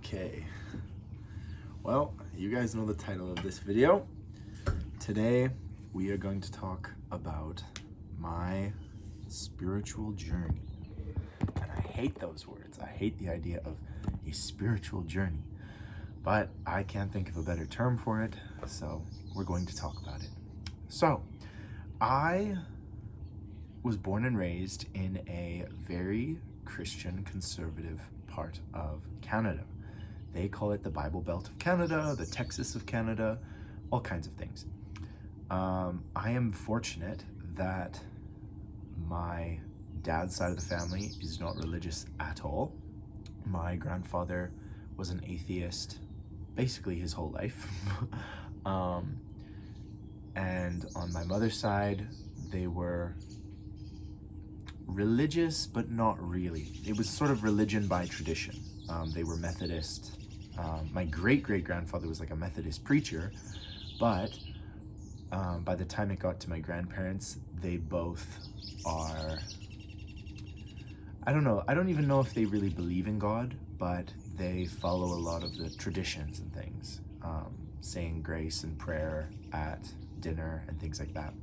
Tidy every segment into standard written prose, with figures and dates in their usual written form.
Okay, well, you guys know the title of this video. Today, we are going to talk about my spiritual journey. And I hate those words. I hate the idea of a spiritual journey. But I can't think of a better term for it, so we're going to talk about it. So, I was born and raised in a very Christian conservative part of Canada. They call it the Bible Belt of Canada, the Texas of Canada, all kinds of things. I am fortunate that my dad's side of the family is not religious at all. My grandfather was an atheist basically his whole life. And on my mother's side, they were religious, but not really. It was sort of religion by tradition. They were Methodist. My great-great-grandfather was like a Methodist preacher, but by the time it got to my grandparents, they both are, I don't know, I don't even know if they really believe in God, but they follow a lot of the traditions and things, saying grace and prayer at dinner and things like that.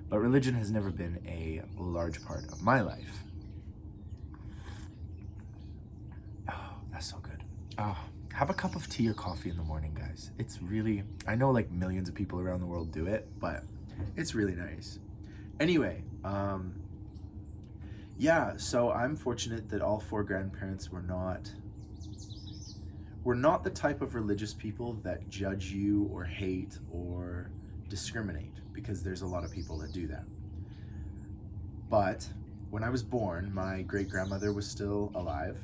But religion has never been a large part of my life. Oh, that's so good. Have a cup of tea or coffee in the morning, guys. It's really, I know like millions of people around the world do it, but it's really nice. Anyway, yeah, so I'm fortunate that all four grandparents were not the type of religious people that judge you or hate or discriminate, because there's a lot of people that do that. But when I was born, my great-grandmother was still alive,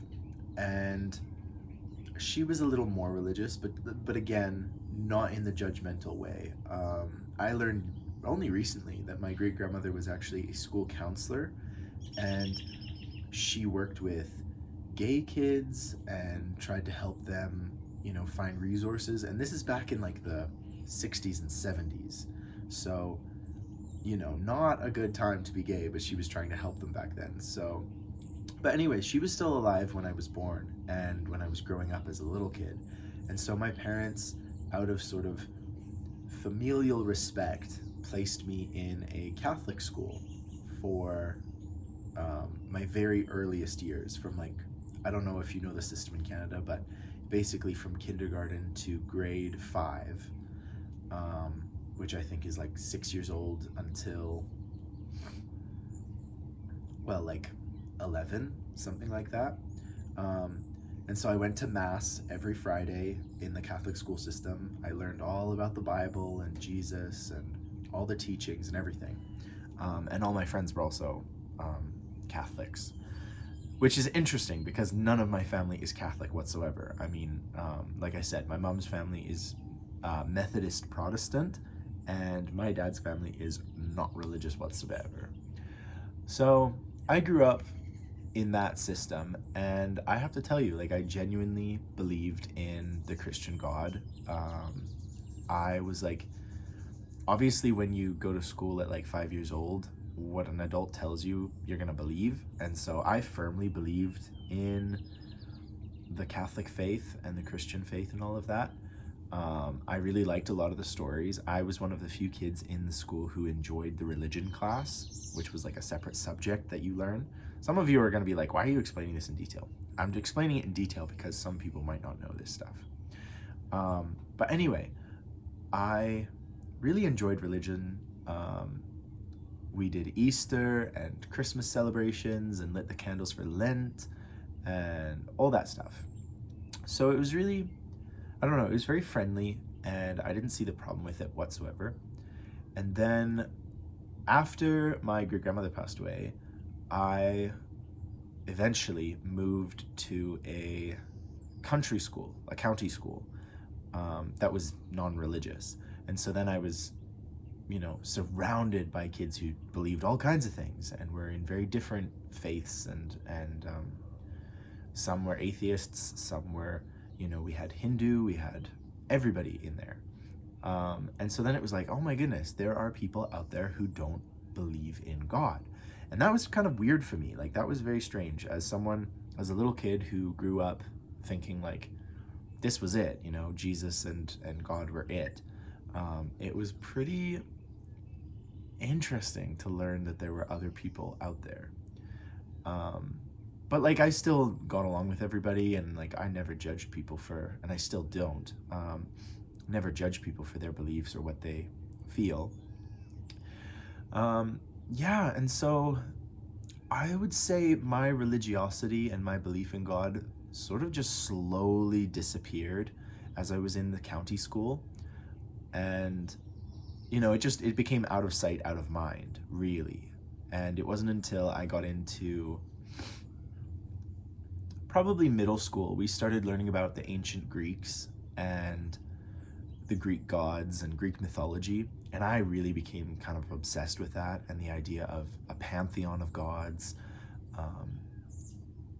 and she was a little more religious, but again, not in the judgmental way. I learned only recently that my great-grandmother was actually a school counselor, and she worked with gay kids and tried to help them, find resources. And this is back in like the 60s and 70s. So, not a good time to be gay, but she was trying to help them back then. So, but anyway, she was still alive when I was born and when I was growing up as a little kid. And so my parents, out of sort of familial respect, placed me in a Catholic school for my very earliest years, from like, I don't know if you know the system in Canada, but basically from kindergarten to grade 5, which I think is like 6 years old until, well, like 11, something like that. And so I went to Mass every Friday in the Catholic school system. I learned all about the Bible and Jesus and all the teachings and everything. And all my friends were also Catholics, which is interesting because none of my family is Catholic whatsoever. I mean, like I said, my mom's family is Methodist Protestant, and my dad's family is not religious whatsoever. So I grew up in that system, and I have to tell you, like, I genuinely believed in the Christian God. I was like, obviously when you go to school at like 5 years old, what an adult tells you, you're gonna believe. And so I firmly believed in the Catholic faith and the Christian faith and all of that. I really liked a lot of the stories. I was one of the few kids in the school who enjoyed the religion class, which was like a separate subject that you learn. Some of you are gonna be like, why are you explaining this in detail? I'm explaining it in detail because some people might not know this stuff. But anyway, I really enjoyed religion. We did Easter and Christmas celebrations and lit the candles for Lent and all that stuff. So it was really, I don't know, it was very friendly, and I didn't see the problem with it whatsoever. And then after my great-grandmother passed away, I eventually moved to a country school, a county school, that was non-religious. And so then I was, surrounded by kids who believed all kinds of things and were in very different faiths, and some were atheists, some were, we had Hindu, we had everybody in there. And so then it was like, oh my goodness, there are people out there who don't believe in God. And that was kind of weird for me. Like, that was very strange as a little kid who grew up thinking like, this was it, you know, Jesus and God were it. It was pretty interesting to learn that there were other people out there. But like I still got along with everybody, and like I never judged people for, and I still don't, never judge people for their beliefs or what they feel. Yeah, and so I would say my religiosity and my belief in God sort of just slowly disappeared as I was in the county school. And, you know, it became out of sight, out of mind, really. And it wasn't until I got into probably middle school, we started learning about the ancient Greeks and the Greek gods and Greek mythology. And I really became kind of obsessed with that and the idea of a pantheon of gods,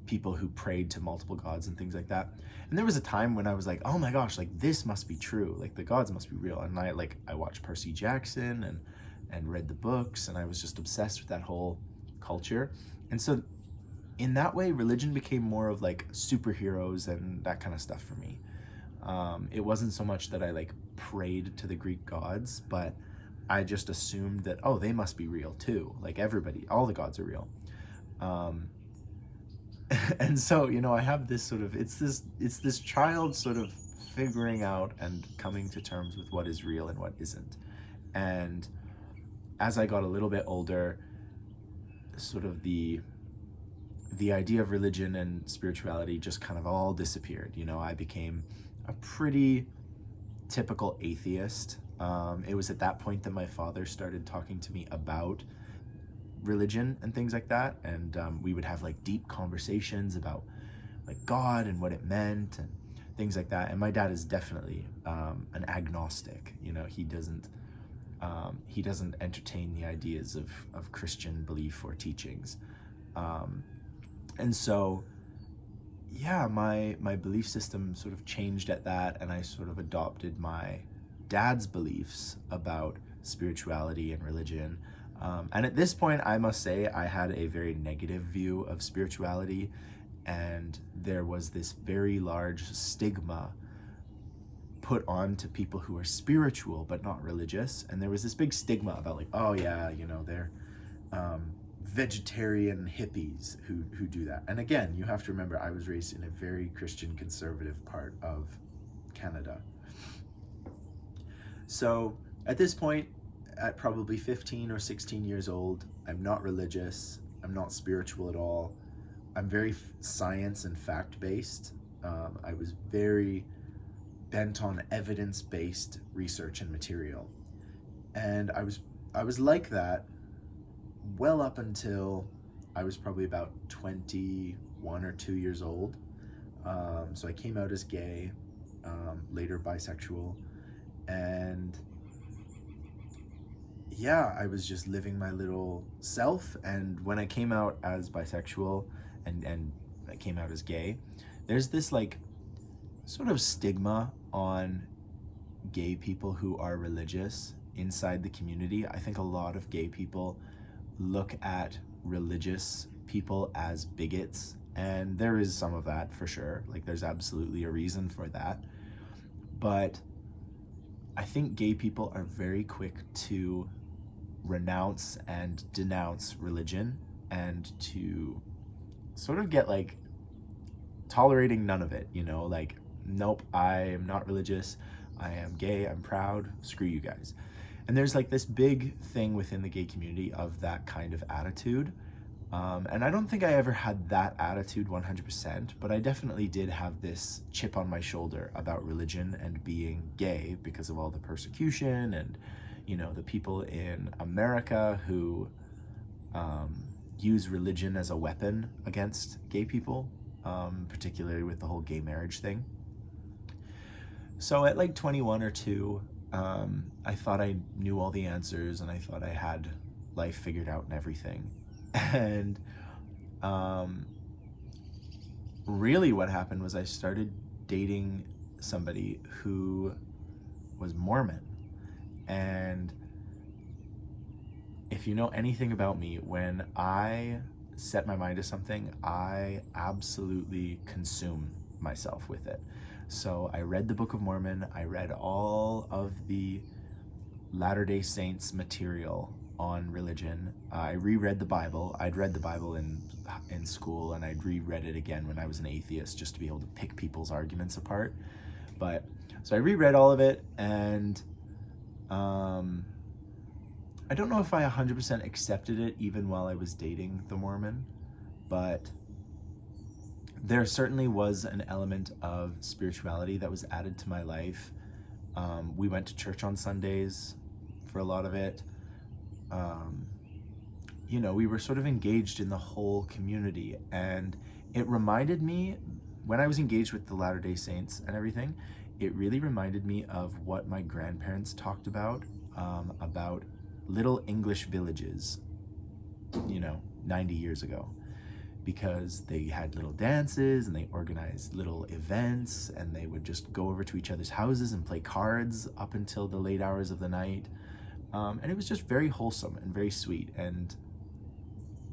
people who prayed to multiple gods and things like that. And there was a time when I was like, oh my gosh, like this must be true. Like the gods must be real. And I watched Percy Jackson and read the books, and I was just obsessed with that whole culture. And so in that way, religion became more of like superheroes and that kind of stuff for me. It wasn't so much that I like prayed to the Greek gods, but I just assumed that, oh, they must be real too. Like everybody, all the gods are real. And so, you know, I have this sort of, it's this child sort of figuring out and coming to terms with what is real and what isn't. And as I got a little bit older, sort of the idea of religion and spirituality just kind of all disappeared. You know, I became a pretty typical atheist. It was at that point that my father started talking to me about religion and things like that, and we would have like deep conversations about like God and what it meant and things like that. And my dad is definitely an agnostic. You know, he doesn't entertain the ideas of Christian belief or teachings. And so yeah, my belief system sort of changed at that, and I sort of adopted my dad's beliefs about spirituality and religion. And at this point, I must say, I had a very negative view of spirituality, and there was this very large stigma put on to people who are spiritual but not religious. And there was this big stigma about like, oh yeah, you know, they're vegetarian hippies who do that. And again, you have to remember, I was raised in a very Christian conservative part of Canada. So at this point, at probably 15 or 16 years old, I'm not religious, I'm not spiritual at all. I'm very science and fact-based. I was very bent on evidence-based research and material. And I was like that well up until I was probably about 21 or 2 years old. So I came out as gay, later bisexual, and yeah, I was just living my little self. And when I came out as bisexual and I came out as gay, there's this like sort of stigma on gay people who are religious inside the community. I think a lot of gay people look at religious people as bigots, and there is some of that for sure. Like there's absolutely a reason for that. But I think gay people are very quick to renounce and denounce religion, and to sort of get like tolerating none of it, you know, like, nope, I am not religious, I am gay, I'm proud, screw you guys. And there's like this big thing within the gay community of that kind of attitude. And I don't think I ever had that attitude 100%, but I definitely did have this chip on my shoulder about religion and being gay because of all the persecution and, you know, the people in America who use religion as a weapon against gay people, particularly with the whole gay marriage thing. So at like 21 or 2, I thought I knew all the answers, and I thought I had life figured out and everything. And really what happened was I started dating somebody who was Mormon. And if you know anything about me, when I set my mind to something, I absolutely consume myself with it. So I read the Book of Mormon. I read all of the Latter-day Saints material on religion. I reread the Bible. I'd read the Bible in school, and I'd reread it again when I was an atheist, just to be able to pick people's arguments apart. But so I reread all of it, and I don't know if I 100% accepted it even while I was dating the Mormon, but there certainly was an element of spirituality that was added to my life. We went to church on Sundays for a lot of it. We were sort of engaged in the whole community, and it reminded me, when I was engaged with the Latter-day Saints and everything, it really reminded me of what my grandparents talked about little English villages, 90 years ago, because they had little dances and they organized little events, and they would just go over to each other's houses and play cards up until the late hours of the night. And it was just very wholesome and very sweet. And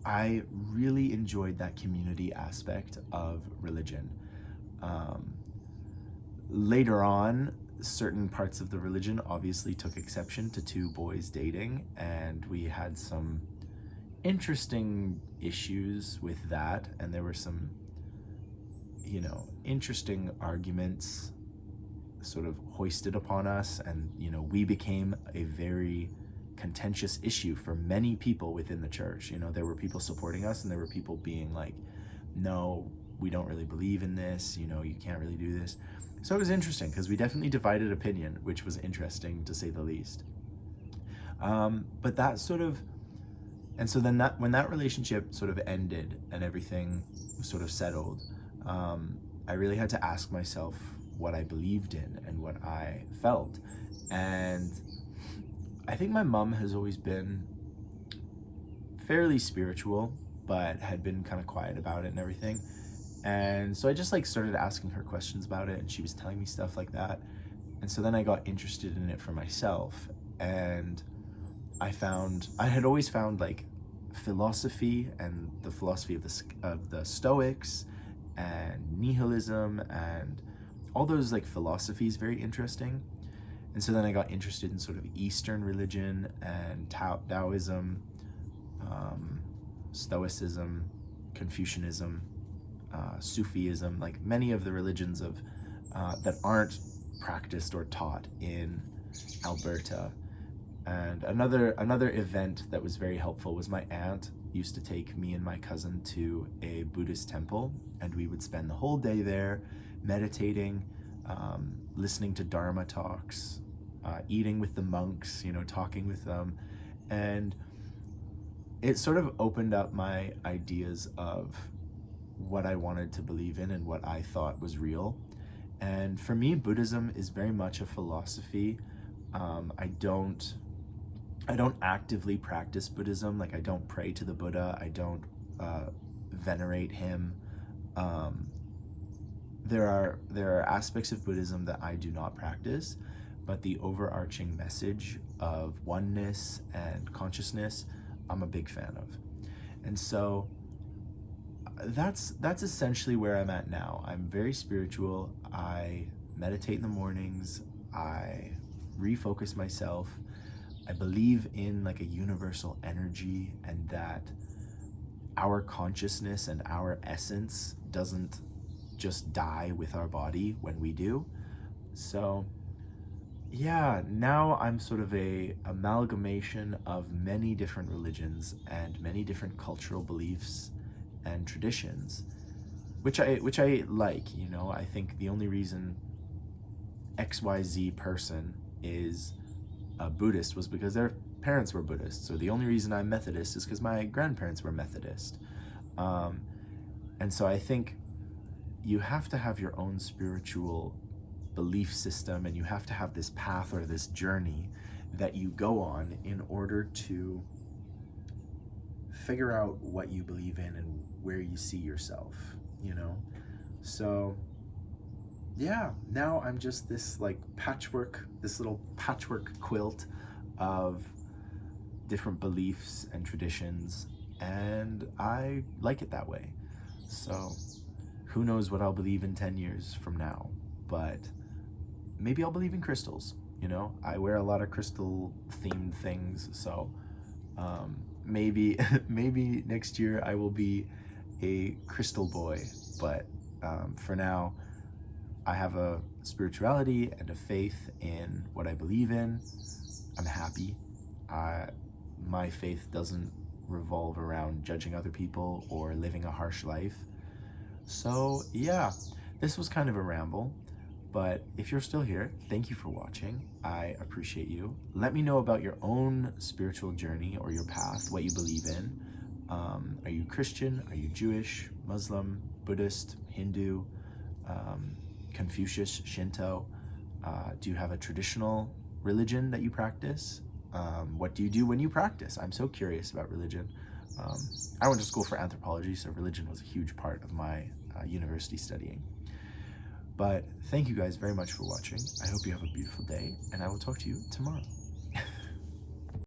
I really enjoyed that community aspect of religion. Later on, certain parts of the religion obviously took exception to two boys dating, and we had some interesting issues with that, and there were some interesting arguments sort of hoisted upon us, and we became a very contentious issue for many people within the church. There were people supporting us, and there were people being like, no, we don't really believe in this, you can't really do this. So it was interesting, because we definitely divided opinion, which was interesting to say the least. But that sort of, and so then when that relationship sort of ended and everything sort of settled, I really had to ask myself what I believed in and what I felt. And I think my mom has always been fairly spiritual, but had been kind of quiet about it and everything. And so I just started asking her questions about it, and she was telling me stuff like that. And so then I got interested in it for myself, and I had always found philosophy and the philosophy of the Stoics and nihilism and all those philosophies very interesting. And so then I got interested in sort of Eastern religion and Taoism, Stoicism, Confucianism, Sufism, many of the religions of that aren't practiced or taught in Alberta. And another event that was very helpful was my aunt used to take me and my cousin to a Buddhist temple, and we would spend the whole day there meditating, listening to Dharma talks, eating with the monks, talking with them. And it sort of opened up my ideas of what I wanted to believe in and what I thought was real. And for me, Buddhism is very much a philosophy. I don't actively practice Buddhism. I don't pray to the Buddha. I don't venerate him. There are aspects of Buddhism that I do not practice, but the overarching message of oneness and consciousness, I'm a big fan of. And so that's essentially where I'm at now. I'm very spiritual. I meditate in the mornings. I refocus myself. I believe in a universal energy, and that our consciousness and our essence doesn't just die with our body when we do. So yeah, now I'm sort of a amalgamation of many different religions and many different cultural beliefs and traditions, which I like. I think the only reason XYZ person is a Buddhist was because their parents were Buddhists, or the only reason I'm Methodist is because my grandparents were Methodist. And so I think you have to have your own spiritual belief system, and you have to have this path or this journey that you go on in order to figure out what you believe in and where you see yourself, So yeah, now I'm just this little patchwork quilt of different beliefs and traditions, and I like it that way. So who knows what I'll believe in 10 years from now, but maybe I'll believe in crystals. You know, I wear a lot of crystal themed things, so maybe maybe next year I will be a crystal boy. But for now, I have a spirituality and a faith in what I believe in. I'm happy. My faith doesn't revolve around judging other people or living a harsh life. So yeah, this was kind of a ramble, but if you're still here, thank you for watching. I appreciate you. Let me know about your own spiritual journey or your path, what you believe in. Are you Christian? Are you Jewish, Muslim, Buddhist, Hindu, Confucius, Shinto? Do you have a traditional religion that you practice? What do you do when you practice? I'm so curious about religion. I went to school for anthropology, so religion was a huge part of my university studying. But thank you guys very much for watching. I hope you have a beautiful day, and I will talk to you tomorrow.